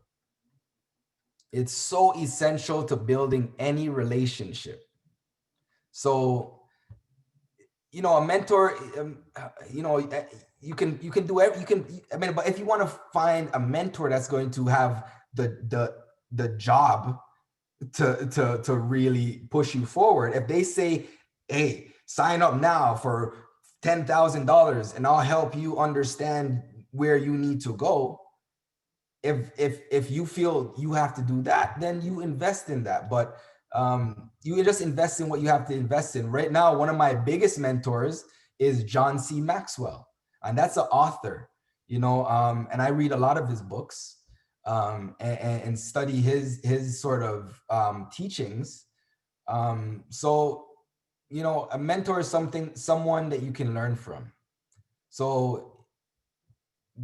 It's so essential to building any relationship. So, you know, a mentor, you know, you can do every, I mean, but if you want to find a mentor that's going to have the job to really push you forward, if they say, hey, sign up now for $10,000 and I'll help you understand where you need to go. If you feel you have to do that, then you invest in that. But you just invest in what you have to invest in. Right now, one of my biggest mentors is John C. Maxwell, and that's an author, you know, and I read a lot of his books and study his sort of teachings. So, you know, a mentor is someone that you can learn from. So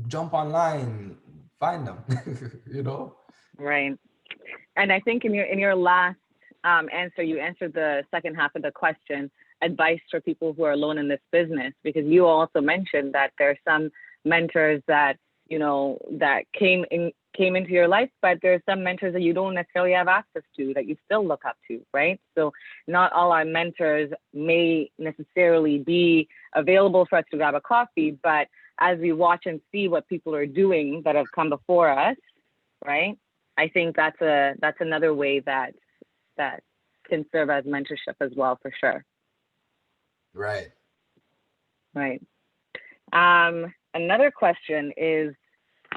jump online, find them, you know? Right. And I think in your last answer, you answered the second half of the question, advice for people who are alone in this business, because you also mentioned that there are some mentors that, you know, that came into your life, but there are some mentors that you don't necessarily have access to that you still look up to, right? So not all our mentors may necessarily be available for us to grab a coffee, but as we watch and see what people are doing that have come before us, right? I think that's another way that can serve as mentorship as well, for sure. Right. Right. Another question is,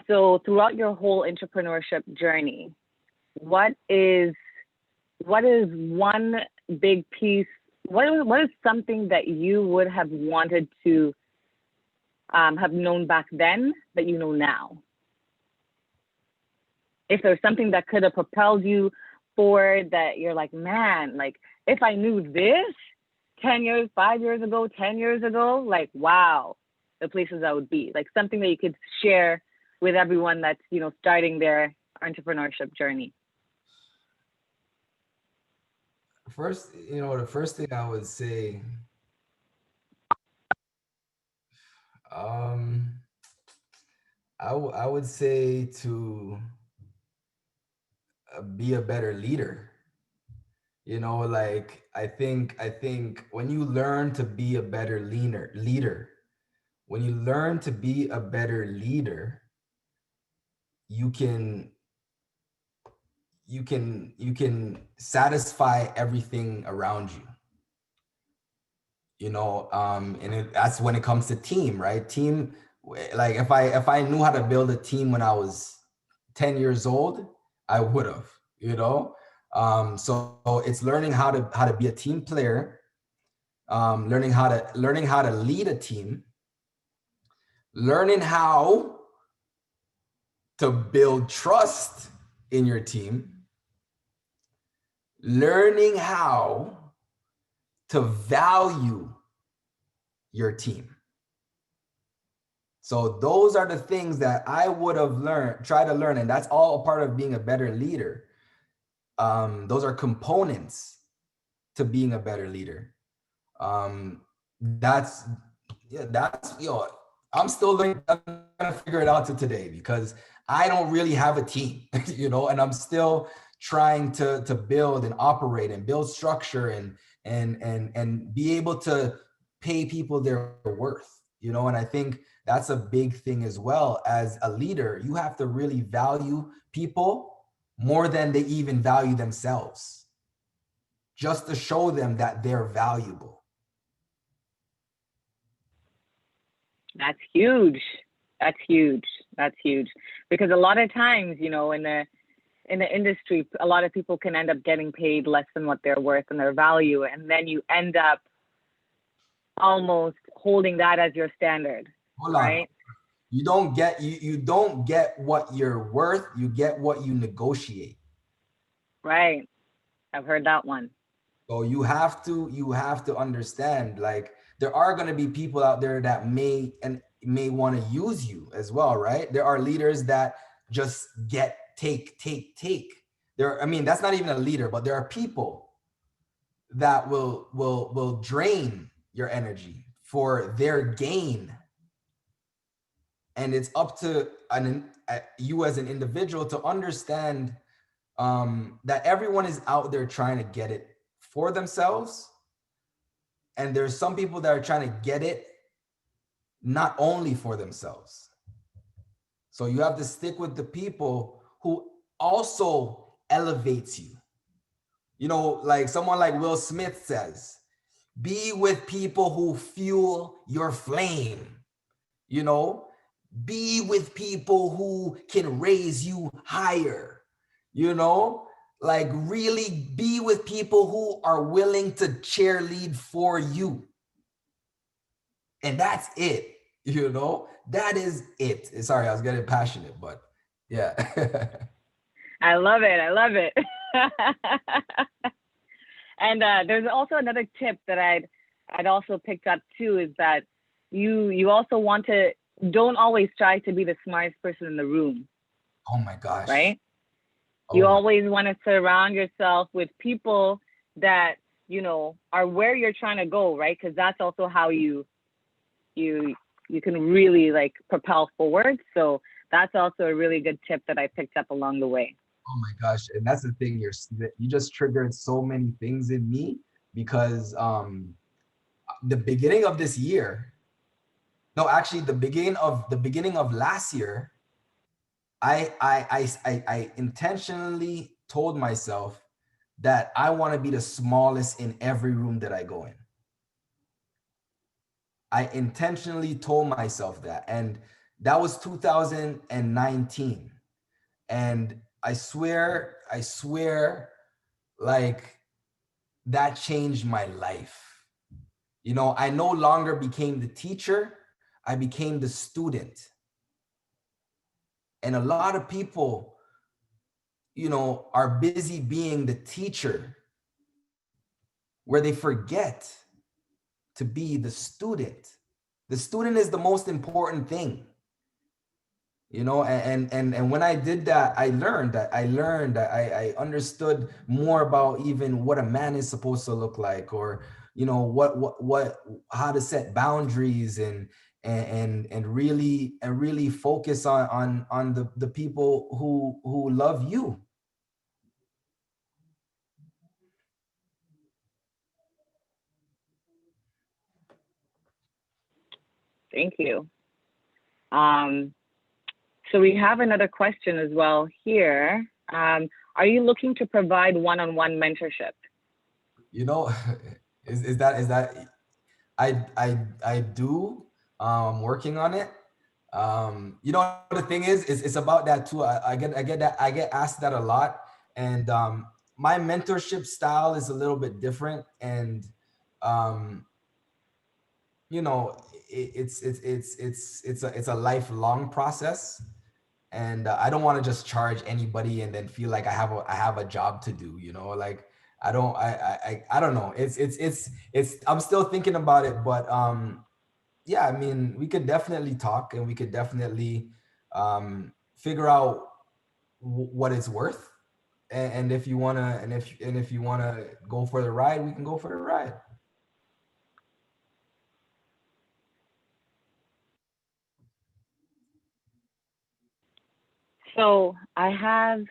so throughout your whole entrepreneurship journey, what is one big piece? What is something that you would have wanted to have known back then that you know now? If there's something that could have propelled you forward that you're like, man, like if I knew this 10 years, 5 years ago, 10 years ago, like, wow, the places I would be, like something that you could share with everyone that's, you know, starting their entrepreneurship journey. First, you know, the first thing I would say, I would say to be a better leader. You know, like I think when you learn to be a better leader, when you learn to be a better leader, you can satisfy everything around you. You know, and that's when it comes to team, right? Team, like if I knew how to build a team when I was 10 years old, I would have, you know. So it's learning how to be a team player, learning how to lead a team, learning how to build trust in your team, learning how to value your team. So those are the things that I would have try to learn, and that's all a part of being a better leader. Those are components to being a better leader. That's you know, I'm still learning. I'm gonna figure it out to today because I don't really have a team, you know, and I'm still trying to build and operate and build structure and be able to pay people their worth, you know. And I think that's a big thing as well. As a leader, you have to really value people more than they even value themselves, just to show them that they're valuable. That's huge. That's huge. That's huge. Because a lot of times, you know, in the industry, a lot of people can end up getting paid less than what they're worth and their value. And then you end up almost holding that as your standard. Hold on. Right? You don't get what you're worth, you get what you negotiate. Right. I've heard that one. So you have to understand, like, there are going to be people out there that may want to use you as well, right? There are leaders that just take. I mean, that's not even a leader, but there are people that will drain your energy for their gain. And it's up to you as an individual to understand that everyone is out there trying to get it for themselves. And there's some people that are trying to get it not only for themselves. So you have to stick with the people who also elevates you. You know, like someone like Will Smith says, be with people who fuel your flame. You know, be with people who can raise you higher. You know, like really be with people who are willing to cheerlead for you. And that's it. You know, that is it. Sorry, I was getting passionate, but yeah. I love it. I love it. And there's also another tip that I'd also picked up too, is that you also don't always try to be the smartest person in the room. Oh my gosh. Right? Oh you always want to surround yourself with people that, you know, are where you're trying to go, right? Because that's also how you can really like propel forward. So that's also a really good tip that I picked up along the way. Oh my gosh. And that's the thing, you just triggered so many things in me, because the beginning of this year, no, actually the beginning of last year, I intentionally told myself that I want to be the smallest in every room that I go in. I intentionally told myself that, and that was 2019. And I swear, like that changed my life. You know, I no longer became the teacher, I became the student. And a lot of people, you know, are busy being the teacher where they forget to be the student. The student is the most important thing. You know, and when I did that, I learned that I understood more about even what a man is supposed to look like, or, you know, what how to set boundaries, and really focus on the people who love you. Thank you. So we have another question as well here. Are you looking to provide one-on-one mentorship? You know, is that I do, working on it. You know, the thing is it's about that too. I get asked that a lot, and my mentorship style is a little bit different, and you know, it's a lifelong process, and I don't want to just charge anybody and then feel like I have a job to do. You know, like I don't know. It's I'm still thinking about it, but yeah, I mean, we could definitely talk, and we could definitely figure out what it's worth, and if you wanna, and if you wanna go for the ride, we can go for the ride. So I have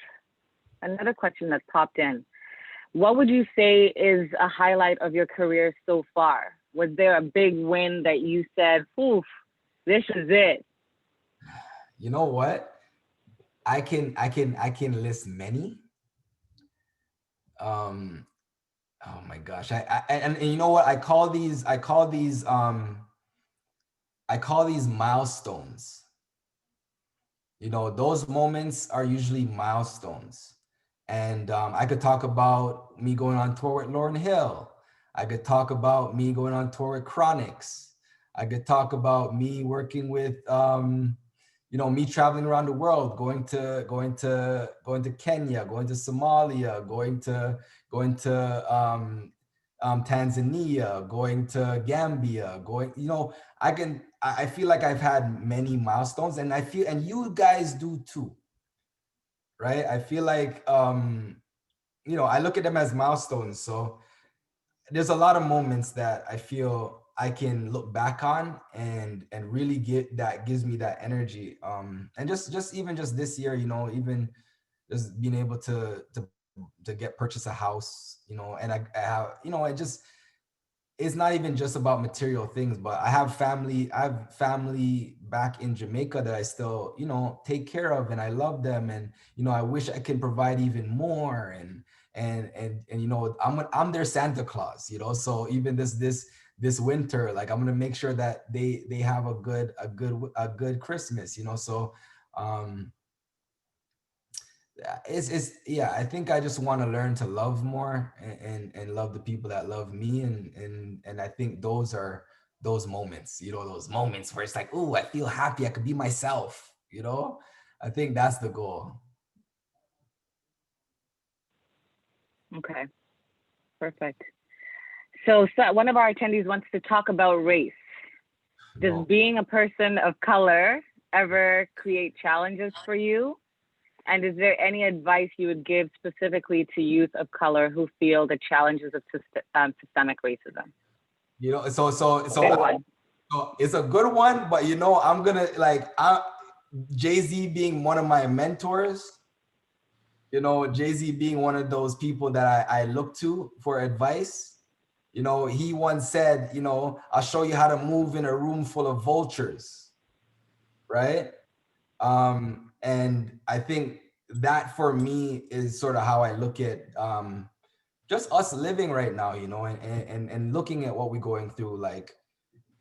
another question that popped in. What would you say is a highlight of your career so far? Was there a big win that you said, "Oof, this is it"? You know what? I can list many. Um, oh my gosh. And you know what? I call these milestones. You know, those moments are usually milestones. And I could talk about me going on tour with Lauryn Hill. I could talk about me going on tour with Chronics. I could talk about me working with, you know, me traveling around the world, going to Kenya, going to Somalia, going to Tanzania, going to Gambia, you know, I feel like I've had many milestones, and and you guys do too, right? I feel like, you know, I look at them as milestones. So there's a lot of moments that I feel I can look back on and really gives me that energy. And just even just this year, you know, even just being able to purchase a house, you know, and I have, you know, it's not even just about material things, but I have family back in Jamaica that I still, you know, take care of, and I love them, and you know, I wish I can provide even more, and you know, I'm their Santa Claus, you know, so even this winter, like I'm gonna make sure that they have a good Christmas, you know, so um yeah, I think I just want to learn to love more, and love the people that love me, and I think those are those moments, you know, those moments where it's like, oh, I feel happy, I could be myself, you know. I think that's the goal. Okay, perfect. So one of our attendees wants to talk about race. Does No. being a person of color ever create challenges for you? And is there any advice you would give specifically to youth of color who feel the challenges of systemic racism? You know, Good one. so it's a good one, but you know, I'm gonna like Jay-Z being one of my mentors, you know, Jay-Z being one of those people that I look to for advice. You know, he once said, you know, I'll show you how to move in a room full of vultures, right? And I think that for me is sort of how I look at just us living right now, you know, and looking at what we're going through. Like,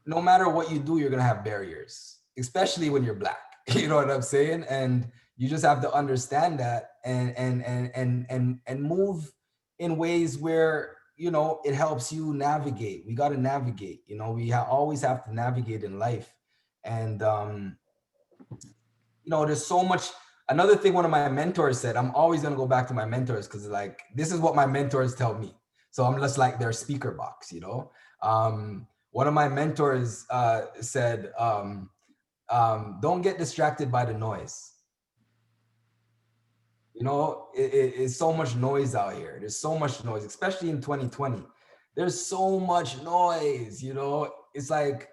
no matter what you do, you're gonna have barriers, especially when you're black. You know what I'm saying? And you just have to understand that, and move in ways where, you know, it helps you navigate. We got to navigate. You know, we always have to navigate in life, and you know, there's so much. Another thing one of my mentors said, I'm always gonna go back to my mentors because like this is what my mentors tell me. So I'm just like their speaker box, you know. One of my mentors said, don't get distracted by the noise. You know, it's so much noise out here. There's so much noise, especially in 2020. There's so much noise, you know. It's like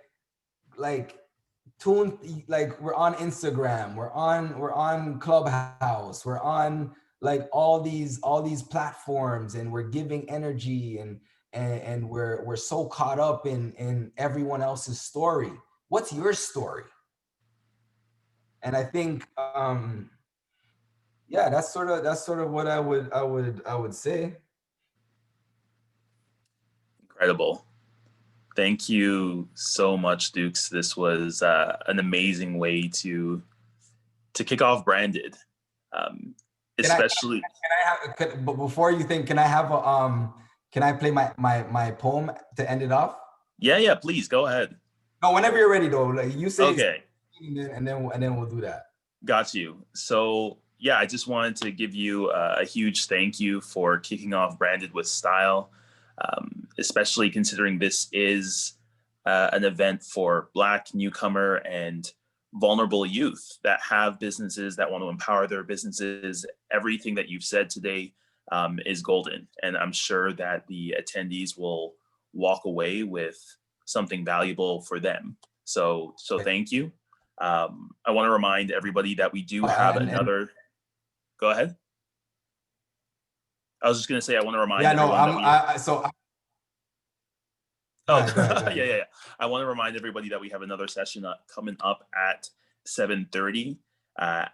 tune, like we're on Instagram, we're on Clubhouse, we're on like all these platforms, and we're giving energy, and we're so caught up in everyone else's story. What's your story? And I think yeah, that's sort of what I would say. Incredible. Thank you so much, Dukes. This was an amazing way to kick off Branded, um, Can I especially. but before you think, can I have a can I play my poem to end it off? Yeah, yeah. Please go ahead. No, whenever you're ready though. Like you say, Okay, and then we'll do that. got you. So yeah, I just wanted to give you a huge thank you for kicking off Branded with Style, especially considering this is an event for Black, newcomer, and vulnerable youth that have businesses, that want to empower their businesses. Everything that you've said today is golden, and I'm sure that the attendees will walk away with something valuable for them. So thank you. I want to remind everybody that we do have And another. Go ahead. I was just going to say, I want to remind yeah, no, everyone that we. Go Oh, ahead, go ahead, go ahead. yeah. I want to remind everybody that we have another session coming up at 7:30.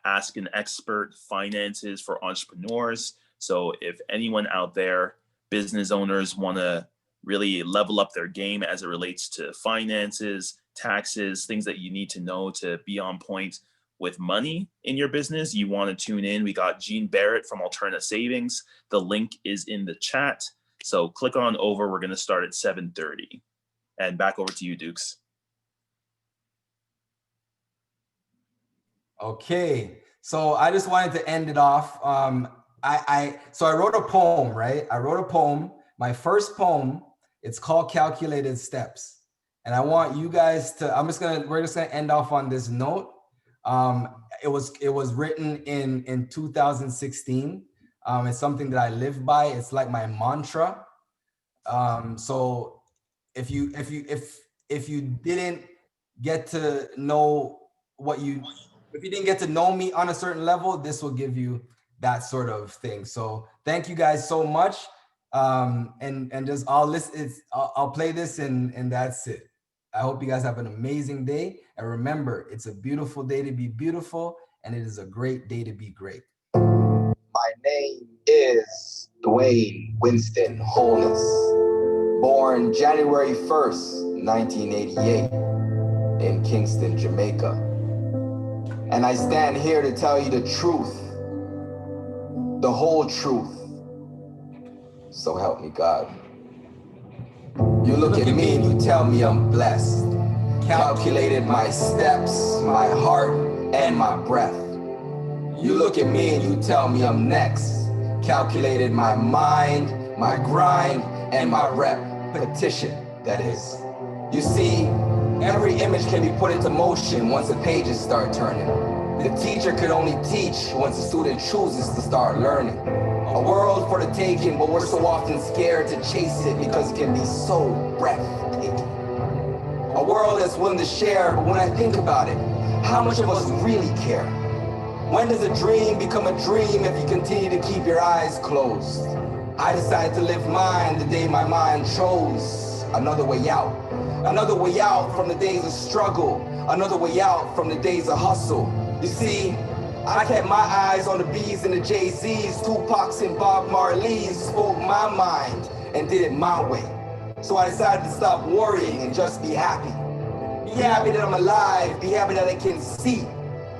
Ask an Expert, finances for entrepreneurs. So if anyone out there, business owners, want to really level up their game as it relates to finances, taxes, things that you need to know to be on point with money in your business, you want to tune in. We got Jean Barrett from Alterna Savings. The link is in the chat. So click on over. We're going to start at 7:30. And back over to you, Dukes. Okay, so I just wanted to end it off. So I wrote a poem, right? I wrote a poem. My first poem. It's called Calculated Steps, and I want you guys to. We're just gonna end off on this note. It was written in 2016. It's something that I live by. It's like my mantra. So if if you didn't get to know if you didn't get to know me on a certain level, this will give you that sort of thing. So thank you guys so much. And just I'll play this and that's it. I hope you guys have an amazing day. And remember, it's a beautiful day to be beautiful, and it is a great day to be great. My name is Dwayne Winston Holness, born January 1st, 1988, in Kingston, Jamaica. And I stand here to tell you the truth, the whole truth. So help me God. You look at me and you tell me I'm blessed. Calculated my steps, my heart, and my breath. You look at me and you tell me I'm next. Calculated my mind, my grind, and my repetition, that is. You see, every image can be put into motion once the pages start turning. The teacher could only teach once the student chooses to start learning. A world for the taking, but we're so often scared to chase it because it can be so breathtaking. A world that's willing to share, but when I think about it, how much of us really care? When does a dream become a dream if you continue to keep your eyes closed? I decided to live mine the day my mind chose another way out. Another way out from the days of struggle. Another way out from the days of hustle. You see, I kept my eyes on the B's and the Jay-Z's, Tupac's and Bob Marley's, spoke my mind and did it my way. So I decided to stop worrying and just be happy. Be happy that I'm alive, be happy that I can see.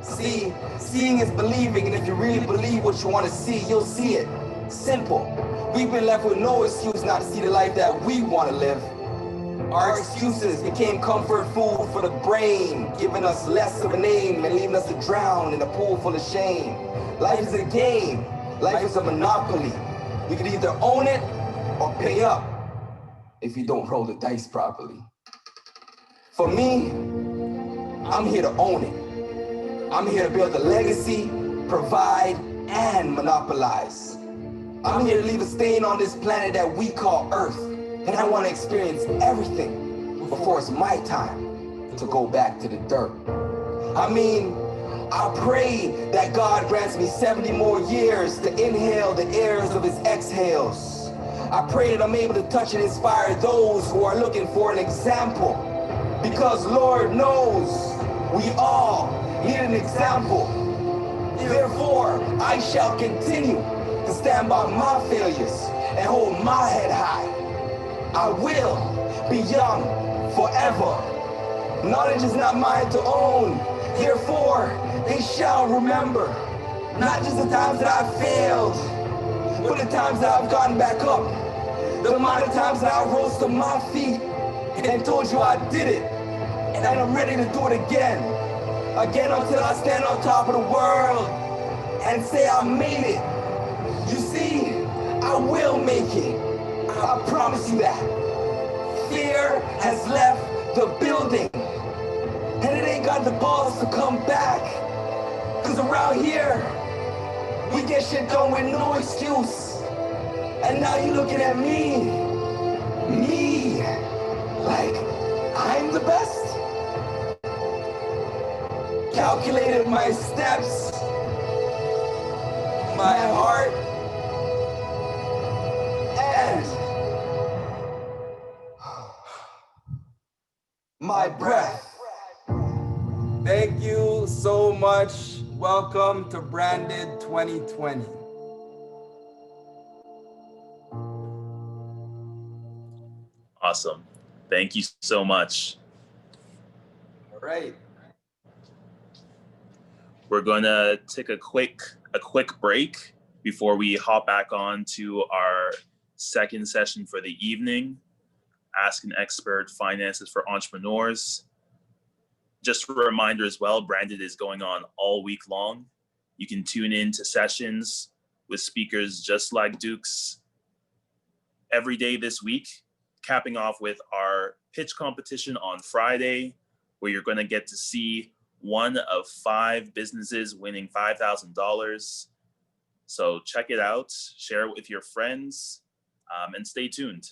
See, seeing is believing, and if you really believe what you want to see, you'll see it. Simple. We've been left with no excuse not to see the life that we want to live. Our excuses became comfort food for the brain, giving us less of a name and leaving us to drown in a pool full of shame. Life is a game. Life is a monopoly. You can either own it or pay up if you don't roll the dice properly. For me, I'm here to own it. I'm here to build a legacy, provide, and monopolize. I'm here to leave a stain on this planet that we call Earth. And I want to experience everything before it's my time to go back to the dirt. I mean, I pray that God grants me 70 more years to inhale the airs of his exhales. I pray that I'm able to touch and inspire those who are looking for an example. Because Lord knows we all need an example. Therefore, I shall continue to stand by my failures and hold my head high. I will be young forever. Knowledge is not mine to own. Therefore, they shall remember not just the times that I failed, but the times that I've gotten back up. The amount of times that I rose to my feet and told you I did it. And I'm ready to do it again. Again until I stand on top of the world and say I made it. You see, I will make it. I promise you that. Fear has left the building, and it ain't got the balls to come back. Cause around here, we get shit done with no excuse. And now you looking at me, like I'm the best. Calculated my steps, my heart, and my breath. Thank you so much. Welcome to Branded 2020. Awesome. Thank you so much. All right. We're going to take a quick break before we hop back on to our second session for the evening, Ask an Expert Finances for Entrepreneurs. Just a reminder as well, Branded is going on all week long. You can tune in to sessions with speakers just like Dukez every day this week, capping off with our pitch competition on Friday, where you're going to get to see one of 5 businesses winning $5,000. So check it out, share it with your friends, and stay tuned.